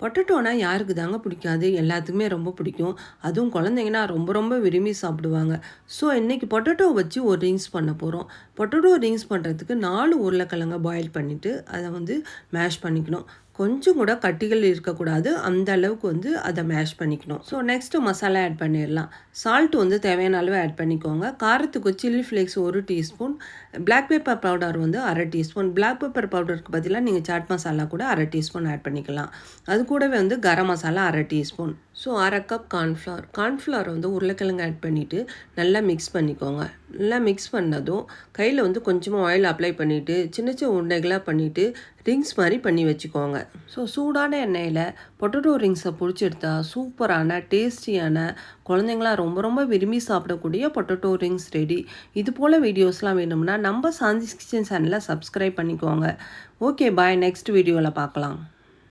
பொட்டேட்டோனா யாருக்கு தாங்க பிடிக்காது? எல்லாத்துக்குமே ரொம்ப பிடிக்கும். அதுவும் குழந்தைங்கன்னா ரொம்ப ரொம்ப விரும்பி சாப்பிடுவாங்க. ஸோ இன்றைக்கி பொட்டேட்டோ வச்சு ஒரு ரிங்ஸ் பண்ண போகிறோம். பொட்டேட்டோ ரிங்ஸ் பண்ணுறதுக்கு 4 உருளைக்கிழங்க பாயில் பண்ணிவிட்டு அதை வந்து மேஷ் பண்ணிக்கணும். கொஞ்சம் கூட கட்டிகள் இருக்கக்கூடாது. அந்த அளவுக்கு வந்து அதை மேஷ் பண்ணிக்கணும். ஸோ நெக்ஸ்ட்டு மசாலா ஆட் பண்ணிடலாம். சால்ட் வந்து தேவையான அளவு ஆட் பண்ணிக்கோங்க. காரத்துக்கு chilli flakes 1 teaspoon, black pepper powder வந்து 1/2 டீஸ்பூன். பிளாக் பெப்பர் பவுடருக்கு பதிலாக நீங்கள் சாட் மசாலா கூட 1/2 டீஸ்பூன் ஆட் பண்ணிக்கலாம். அது கூடவே வந்து garam masala 1/2 teaspoon. So 1/2 cup cornflour வந்து உருளைக்கிழங்கு ஆட் பண்ணிவிட்டு நல்லா மிக்ஸ் பண்ணிக்கோங்க. நல்லா மிக்ஸ் பண்ணதும் கையில் வந்து கொஞ்சமாக ஆயில் அப்ளை பண்ணிவிட்டு சின்ன சின்ன உருண்டைகளாக பண்ணிவிட்டு ரிங்ஸ் மாதிரி பண்ணி வச்சுக்கோங்க. ஸோ சூடான எண்ணெயில் பொட்டேட்டோ ரிங்ஸை பிடிச்சி எடுத்தா சூப்பரான டேஸ்டியான குழந்தைங்களாம் ரொம்ப ரொம்ப விரும்பி சாப்பிடக்கூடிய பொட்டேட்டோ ரிங்ஸ் ரெடி. இது போல் வீடியோஸ்லாம் வேணும்னா நம்ம சாந்திஸ் கிச்சன் சேனலை சப்ஸ்கிரைப் பண்ணிக்கோங்க. ஓகே பாய், நெக்ஸ்ட் வீடியோவில் பார்க்கலாம்.